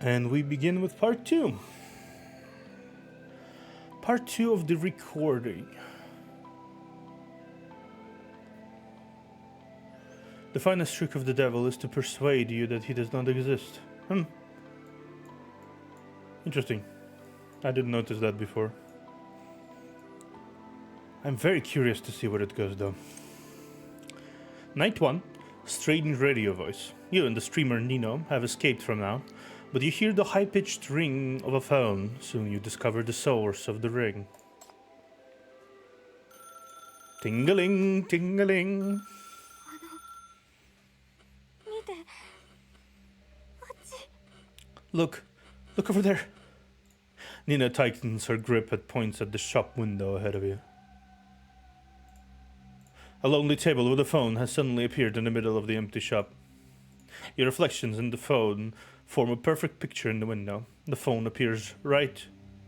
And we begin with part 2. Part 2 of the recording. The finest trick of the devil is to persuade you that he does not exist. Interesting. I didn't notice that before. I'm very curious to see where it goes though. Night 1. Strange radio voice. You and the streamer Nino have escaped from now, but you hear the high-pitched ring of a phone. Soon you discover the source of the ring. Ting-a-ling, ting-a-ling. Look over there. Nina tightens her grip and points at the shop window ahead of you. A lonely table with a phone has suddenly appeared in the middle of the empty shop. Your reflections in the phone form a perfect picture in the window. The phone appears right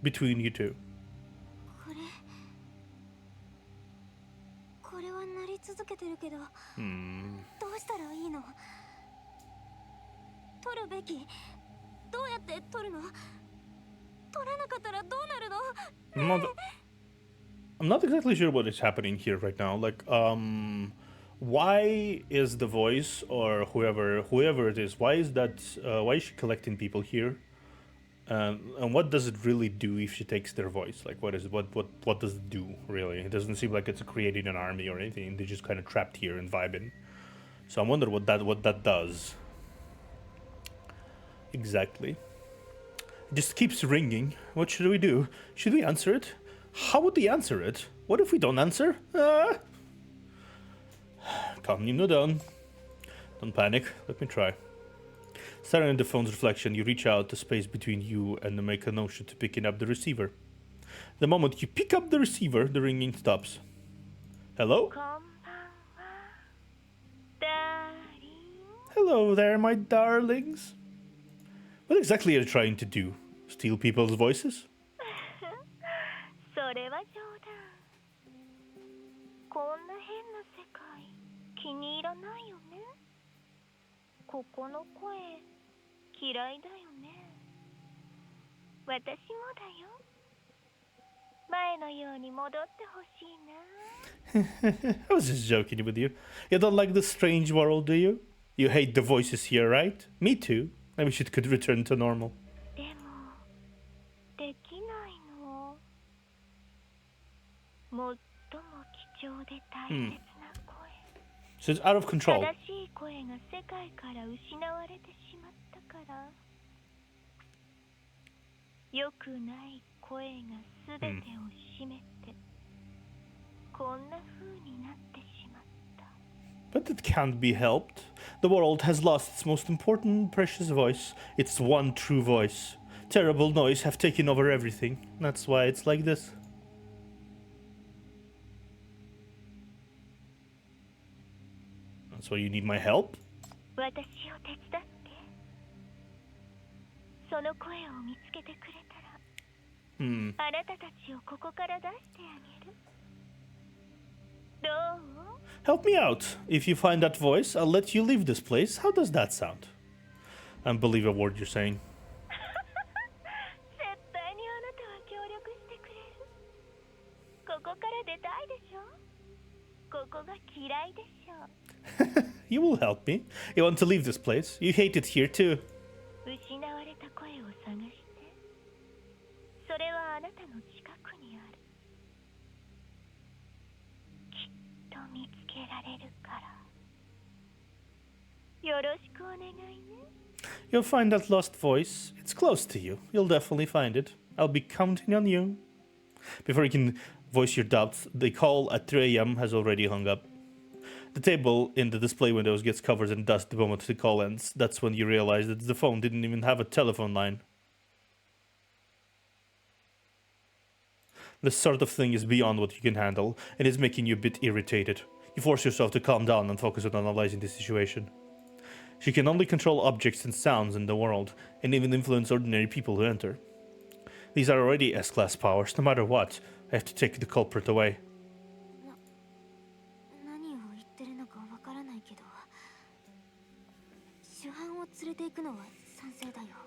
between you two. I'm not exactly sure what is happening here right now. Like, why is the voice or whoever it is? Why is that? Why is she collecting people here? And what does it really do if she takes their voice? Like, what does it do really? It doesn't seem like it's creating an army or anything. They're just kind of trapped here and vibing. So I wonder what that does. Exactly. It just keeps ringing. What should we do? Should we answer it? How would they answer it? What if we don't answer? Calm Nino down. Don't panic. Let me try. Staring at the phone's reflection, you reach out the space between you and make a motion to picking up the receiver. The moment you pick up the receiver, the ringing stops. Hello? Hello there, my darlings. What exactly are you trying to do? Steal people's voices? I was just joking with you. You don't like the strange world, do you? You hate the voices here, right? Me too. I wish it could return to normal. So it's out of control. But it can't be helped. The world has lost its most important, precious voice. Its one true voice. Terrible noise have taken over everything. That's why it's like this. That's why you need my help? Help me out. If you find that voice, I'll let you leave this place. How does that sound? I don't believe a word you're saying. You will help me. You want to leave this place. You hate it here too. You'll find that lost voice. It's close to you. You'll definitely find it. I'll be counting on you. Before you can voice your doubts, the call at 3 a.m. has already hung up. The table in the display windows gets covered in dust the moment the call ends. That's when you realize that the phone didn't even have a telephone line. This sort of thing is beyond what you can handle, and is making you a bit irritated. You force yourself to calm down and focus on analyzing the situation. She can only control objects and sounds in the world, and even influence ordinary people who enter. These are already S-class powers. No matter what, I have to take the culprit away.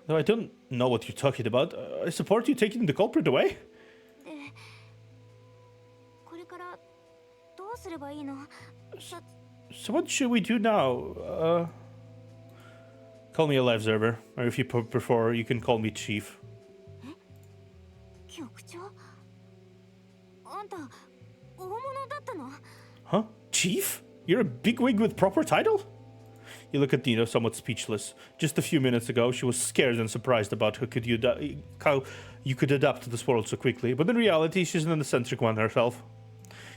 Though I don't know what you're talking about, I support you taking the culprit away. So what should we do now? Call me a live server, or if you prefer, you can call me Chief. Huh? Chief? You're a bigwig with proper title? You look at Nina, somewhat speechless. Just a few minutes ago, she was scared and surprised about how you could adapt to this world so quickly, but in reality, she's an eccentric one herself.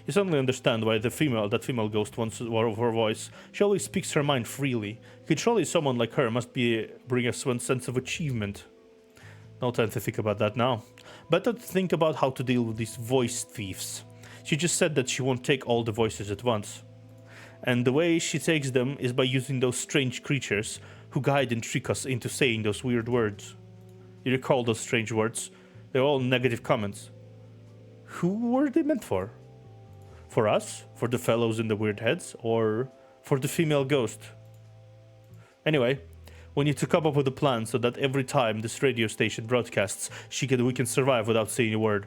You suddenly understand why that female ghost wants her voice. She always speaks her mind freely. Surely someone like her must bring us one sense of achievement. No time to think about that now. Better to think about how to deal with these voice thieves. She just said that she won't take all the voices at once. And the way she takes them is by using those strange creatures who guide and trick us into saying those weird words. You recall those strange words? They're all negative comments. Who were they meant for? For us? For the fellows in the weird heads? Or for the female ghost? Anyway, we need to come up with a plan so that every time this radio station broadcasts, we can survive without saying a word.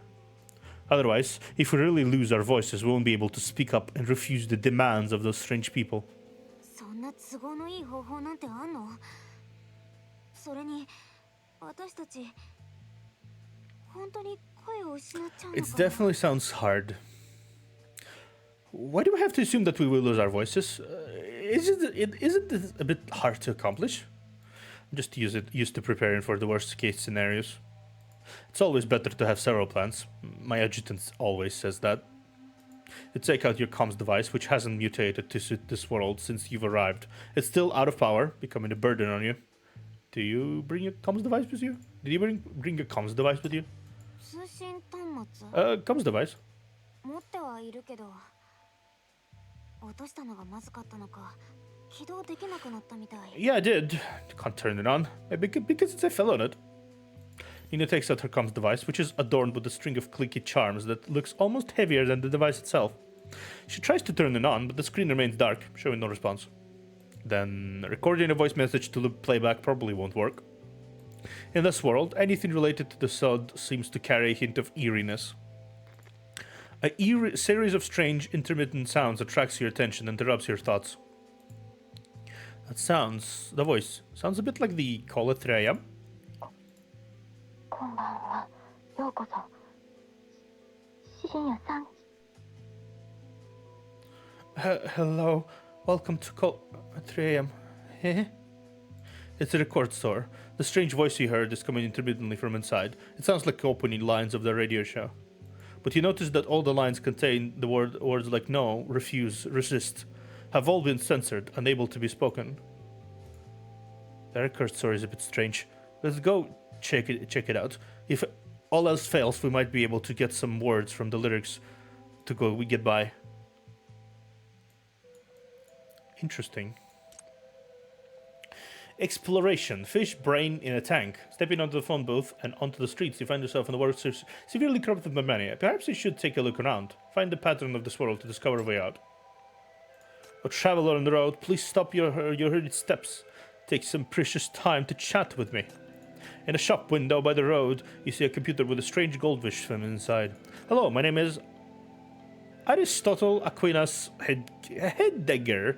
Otherwise, if we really lose our voices, we won't be able to speak up and refuse the demands of those strange people. It definitely sounds hard. Why do we have to assume that we will lose our voices? Isn't it a bit hard to accomplish? I'm just used to preparing for the worst case scenarios. It's always better to have several plans. My adjutant always says that. You take out your comms device, which hasn't mutated to suit this world since you've arrived. It's still out of power, becoming a burden on you. Do you bring your comms device with you? Did you bring your comms device with you? Comms device. Yeah, I did. Can't turn it on. Maybe because I fell on it. Nina takes out her comms device, which is adorned with a string of clicky charms that looks almost heavier than the device itself. She tries to turn it on, but the screen remains dark, showing no response. Then, recording a voice message to the playback probably won't work. In this world, anything related to the sound seems to carry a hint of eeriness. A series of strange, intermittent sounds attracts your attention and interrupts your thoughts. The voice, sounds a bit like the call at 3 a.m. Hello, welcome to call at 3 a.m. It's a record store. The strange voice you heard is coming intermittently from inside. It sounds like opening lines of the radio show. But you notice that all the lines contain the words like no, refuse, resist, have all been censored, unable to be spoken. The record store is a bit strange. Let's go check it out. If all else fails, we might be able to get some words from the lyrics we get by. Interesting. Exploration. Fish brain in a tank. Stepping onto the phone booth and onto the streets, you find yourself in a world severely corrupted by mania. Perhaps you should take a look around. Find the pattern of this world to discover a way out. A traveler on the road, please stop your hurried steps. Take some precious time to chat with me. In a shop window by the road, you see a computer with a strange goldfish swimming inside. Hello, my name is Aristotle Aquinas Heidegger.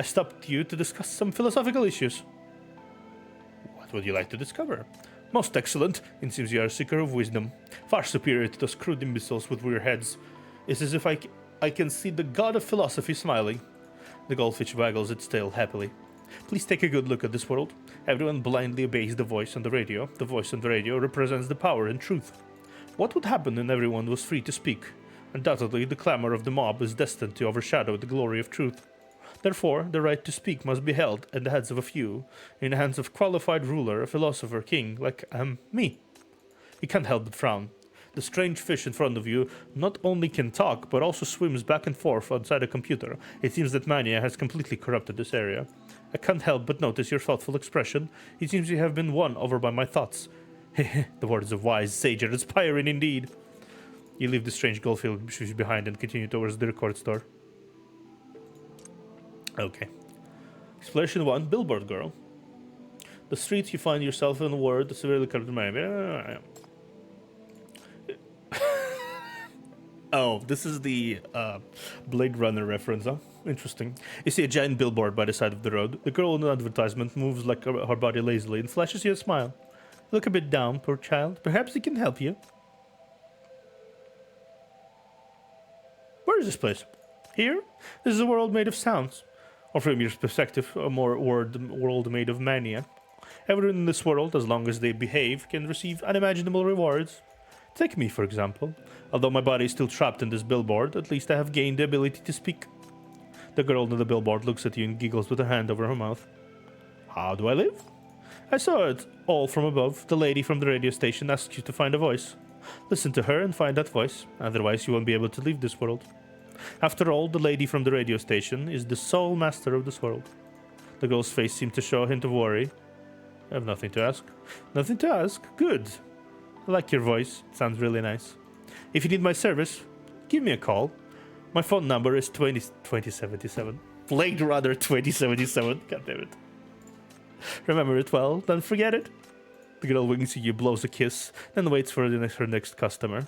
I stopped you to discuss some philosophical issues. What would you like to discover? Most excellent. It seems you are a seeker of wisdom. Far superior to those crude imbeciles with weird heads. It's as if I can see the god of philosophy smiling. The goldfish waggles its tail happily. Please take a good look at this world. Everyone blindly obeys the voice on the radio. The voice on the radio represents the power and truth. What would happen when everyone was free to speak? Undoubtedly, the clamor of the mob is destined to overshadow the glory of truth. Therefore, the right to speak must be held at the heads of a few, in the hands of a qualified ruler, a philosopher, king, like me. You can't help but frown. The strange fish in front of you not only can talk, but also swims back and forth outside a computer. It seems that mania has completely corrupted this area. I can't help but notice your thoughtful expression. It seems you have been won over by my thoughts. The words of wise sage are inspiring indeed. You leave the strange goldfish behind and continue towards the record store. Okay. Exploration 1, Billboard Girl. The street you find yourself in, word, the severely corrupted. Oh, this is the Blade Runner reference, huh? Interesting. You see a giant billboard by the side of the road. The girl in the advertisement moves like her body lazily and flashes you a smile. You look a bit down, poor child. Perhaps he can help you. Where is this place? Here? This is a world made of sounds. Or from your perspective, a more world made of mania. Everyone in this world, as long as they behave, can receive unimaginable rewards. Take me, for example. Although my body is still trapped in this billboard, at least I have gained the ability to speak. The girl on the billboard looks at you and giggles with her hand over her mouth. How do I live? I saw it all from above. The lady from the radio station asks you to find a voice. Listen to her and find that voice. Otherwise, you won't be able to leave this world. After all, the lady from the radio station is the sole master of this world. The girl's face seemed to show a hint of worry. I have nothing to ask. Nothing to ask? Good. I like your voice. It sounds really nice. If you need my service, give me a call. My phone number is 2077. Blade Runner 2077. God damn it. Remember it well, don't forget it. The girl winks at you, blows a kiss, then waits for her next customer.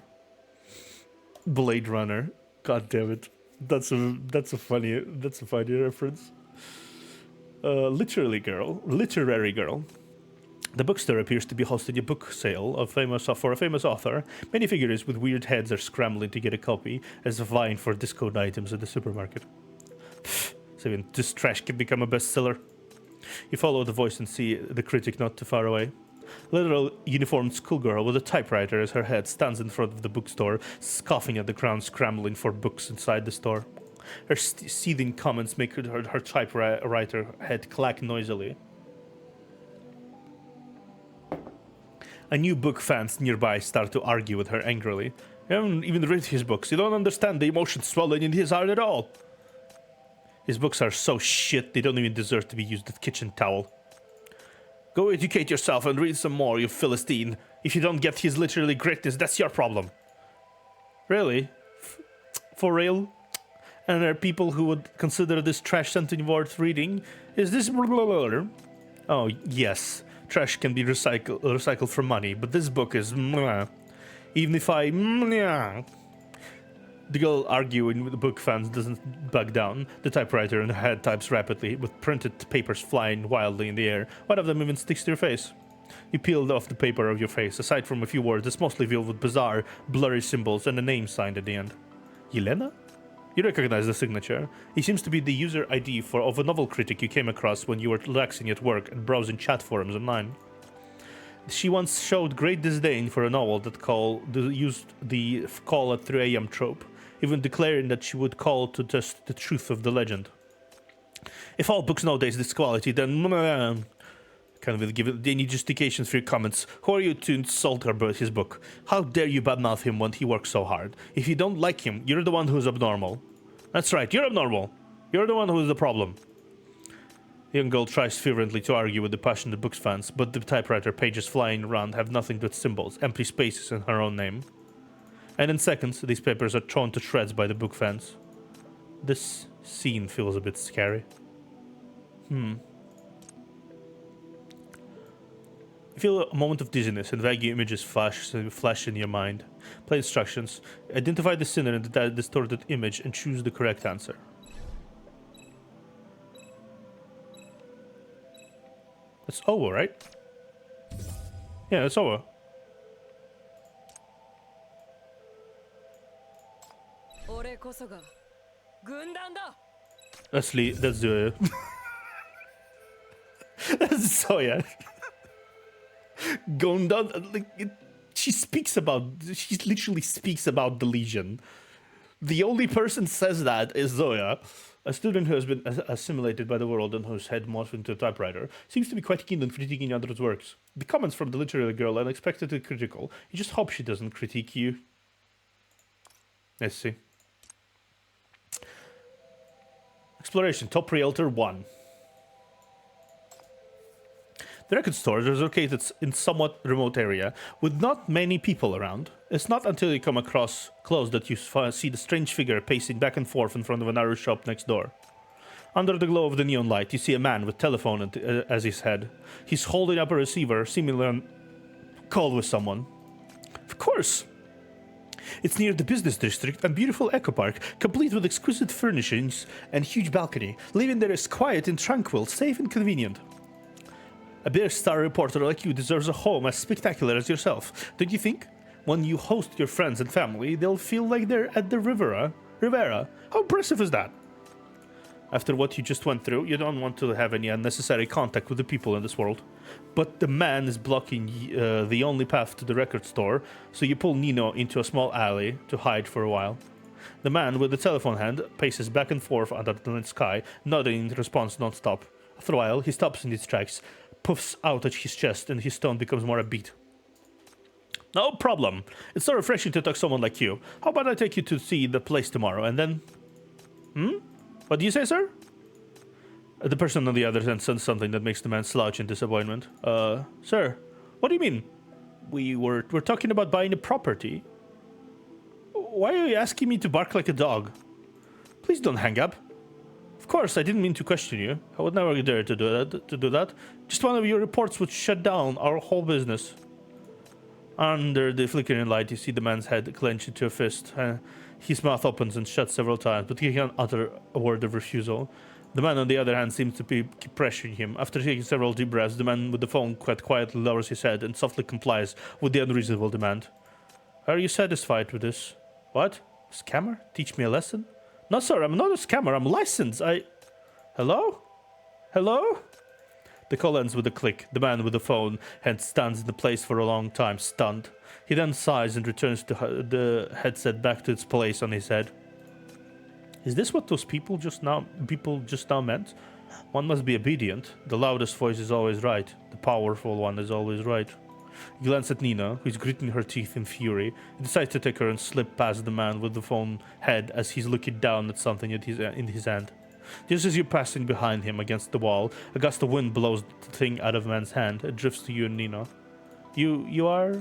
Blade Runner. God damn it. That's a funny reference. Literary girl. The bookstore appears to be hosting a book sale for a famous author. Many figures with weird heads are scrambling to get a copy as vying for discount items at the supermarket. So even this trash can become a bestseller. You follow the voice and see the critic not too far away. A little uniformed schoolgirl with a typewriter as her head stands in front of the bookstore, scoffing at the crowd scrambling for books inside the store. Her seething comments make her typewriter head clack noisily. A new book fans nearby start to argue with her angrily. You haven't even read his books. You don't understand the emotions swelling in his heart at all. His books are so shit, they don't even deserve to be used as kitchen towel. Go educate yourself and read some more, you Philistine. If you don't get his literary greatness, that's your problem. Really? For real? And there are people who would consider this trash something worth reading? Is this... Oh, yes. Trash can be recycled for money, but this book is... Even if I... The girl arguing with the book fans doesn't back down. The typewriter in her head types rapidly, with printed papers flying wildly in the air. One of them even sticks to your face. You peeled off the paper of your face. Aside from a few words, it's mostly filled with bizarre, blurry symbols and a name signed at the end. Yelena? You recognize the signature. He seems to be the user ID of a novel critic you came across when you were relaxing at work and browsing chat forums online. She once showed great disdain for a novel that used the call at 3 a.m. trope, even declaring that she would call to test the truth of the legend. If all books nowadays this quality, then... Can't really give it any justifications for your comments. Who are you to insult about his book? How dare you badmouth him when he works so hard? If you don't like him, you're the one who's abnormal. That's right, you're abnormal. You're the one who's the problem. The young girl tries fervently to argue with the passionate books fans, but the typewriter pages flying around have nothing but symbols, empty spaces and her own name. And in seconds, these papers are torn to shreds by the book fans. This scene feels a bit scary. You feel a moment of dizziness and vague images flash in your mind. Play instructions. Identify the sinner in the distorted image and choose the correct answer. It's over, right? Yeah, it's over. That's the... That's Zoya. Going down, like, she literally speaks about the Legion. The only person says that is Zoya, a student who has been assimilated by the world and whose head morphed into a typewriter, seems to be quite keen on critiquing others' works. The comments from the literary girl are unexpectedly critical. You just hope she doesn't critique you. Let's see. Exploration, top realtor 1. The record store is located in somewhat remote area with not many people around. It's not until you come close that you see the strange figure pacing back and forth in front of a narrow shop next door. Under the glow of the neon light, you see a man with telephone as his head. He's holding up a receiver, seemingly on call with someone. Of course! It's near the business district, a beautiful eco park, complete with exquisite furnishings and huge balcony. Living there is quiet and tranquil, safe and convenient. A Bear Star reporter like you deserves a home as spectacular as yourself, don't you think? When you host your friends and family, they'll feel like they're at the Rivera. How impressive is that? After what you just went through, you don't want to have any unnecessary contact with the people in this world. But the man is blocking the only path to the record store, so you pull Nino into a small alley to hide for a while. The man with the telephone hand paces back and forth under the night sky, nodding in response non-stop. After a while, he stops in his tracks, puffs out at his chest, and his tone becomes more upbeat. No problem. It's so refreshing to talk to someone like you. How about I take you to see the place tomorrow, and then... What do you say, sir? The person on the other end says something that makes the man slouch in disappointment. Sir, what do you mean? We're talking about buying a property. Why are you asking me to bark like a dog? Please don't hang up. Of course, I didn't mean to question you. I would never dare to do that. Just one of your reports would shut down our whole business. Under the flickering light, you see the man's head clench into a fist. His mouth opens and shuts several times, but he can't utter a word of refusal. The man on the other hand seems to keep pressuring him. After taking several deep breaths, the man with the phone quite quietly lowers his head and softly complies with the unreasonable demand. Are you satisfied with this? What? Scammer? Teach me a lesson? No, sir, I'm not a scammer. I'm licensed. Hello? Hello? The call ends with a click. The man with the phone hand stands in the place for a long time, stunned. He then sighs and returns the headset back to its place on his head. Is this what those people just now meant? One must be obedient. The loudest voice is always right. The powerful one is always right. He glances at Nina, who is gritting her teeth in fury. He decides to take her and slip past the man with the phone head as he's looking down at something in his hand. Just as you're passing behind him against the wall, a gust of wind blows the thing out of the man's hand. It drifts to you and Nina. You are?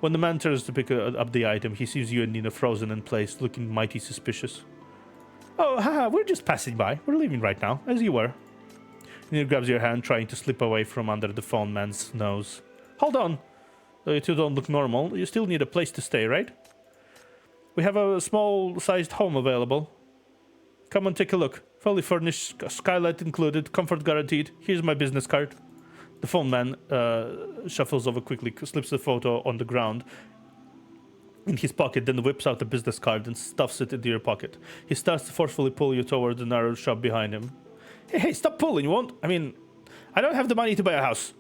When the man turns to pick up the item, he sees you and Nina frozen in place, looking mighty suspicious. Oh, haha, we're just passing by. We're leaving right now, as you were. Nina grabs your hand, trying to slip away from under the phone man's nose. Hold on. Though you two don't look normal, you still need a place to stay, right? We have a small-sized home available. Come and take a look. Fully furnished, skylight included, comfort guaranteed. Here's my business card. The phone man shuffles over quickly, slips the photo on the ground in his pocket, then whips out the business card and stuffs it into your pocket. He starts to forcefully pull you toward the narrow shop behind him. Hey, stop pulling, you won't? I mean, I don't have the money to buy a house.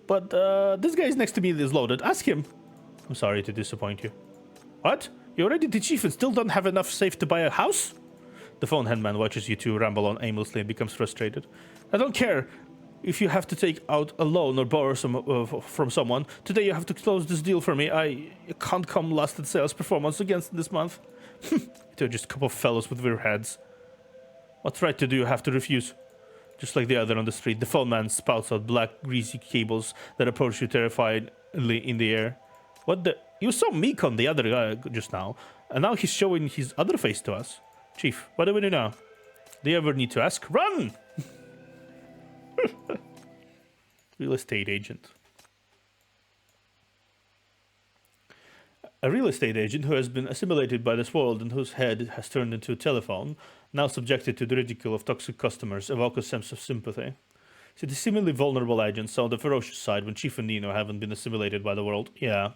But this guy next to me is loaded. Ask him. I'm sorry to disappoint you. What? You're already the chief and still don't have enough safe to buy a house? The phone handman watches you two ramble on aimlessly and becomes frustrated. I don't care if you have to take out a loan or borrow from someone. Today you have to close this deal for me. I can't come last at sales performance against this month. They're just a couple of fellows with weird heads. What right to do you have to refuse? Just like the other on the street, the phone man spouts out black, greasy cables that approach you terrifiedly in the air. What the? You were so meek on the other guy just now, and now he's showing his other face to us. Chief, what do we do now? Do you ever need to ask? Run! Real estate agent. A real estate agent who has been assimilated by this world and whose head has turned into a telephone, now subjected to the ridicule of toxic customers, evoke a sense of sympathy. See, the seemingly vulnerable agents saw the ferocious side when Chief and Nino haven't been assimilated by the world. Yeah.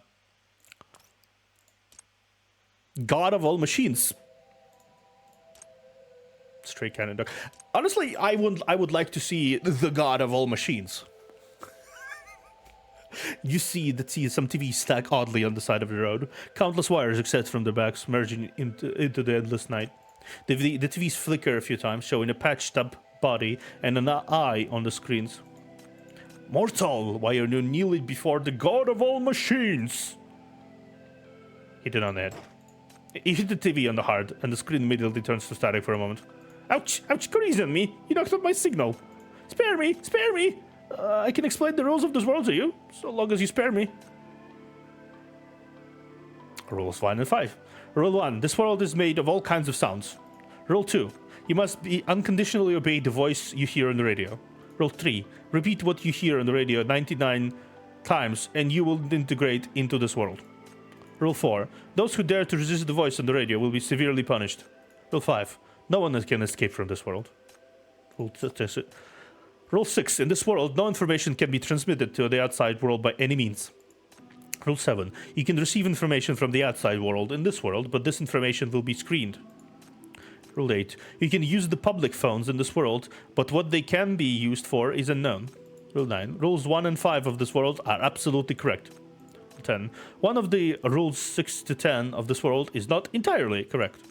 God of all machines. Stray cannon dog. Honestly, I would like to see the God of all machines. You see some TVs stack oddly on the side of the road. Countless wires extend from their backs, merging into the endless night. The TVs flicker a few times, showing a patched up body and an eye on the screens. Mortal, why are you kneeling before the God of all machines? Hit it on the head. He hit the TV on the heart, and the screen immediately turns to static for a moment. Ouch! Ouch! Grease on me! You knocked out my signal! Spare me! Spare me! I can explain the rules of this world to you, so long as you spare me. Rules 1 and 5. Rule 1. This world is made of all kinds of sounds. Rule 2. You must be unconditionally obey the voice you hear on the radio. Rule 3. Repeat what you hear on the radio 99 times and you will integrate into this world. Rule 4. Those who dare to resist the voice on the radio will be severely punished. Rule 5. No one can escape from this world. Rule 6. In this world, no information can be transmitted to the outside world by any means. Rule 7. You can receive information from the outside world in this world, but this information will be screened. Rule 8. You can use the public phones in this world, but what they can be used for is unknown. Rule 9. Rules 1 and 5 of this world are absolutely correct. 10. One of the rules 6 to 10 of this world is not entirely correct.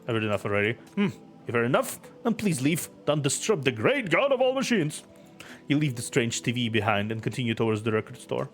I've heard enough already. You've heard enough? Then please leave. Don't disturb the great god of all machines. You leave the strange TV behind and continue towards the record store.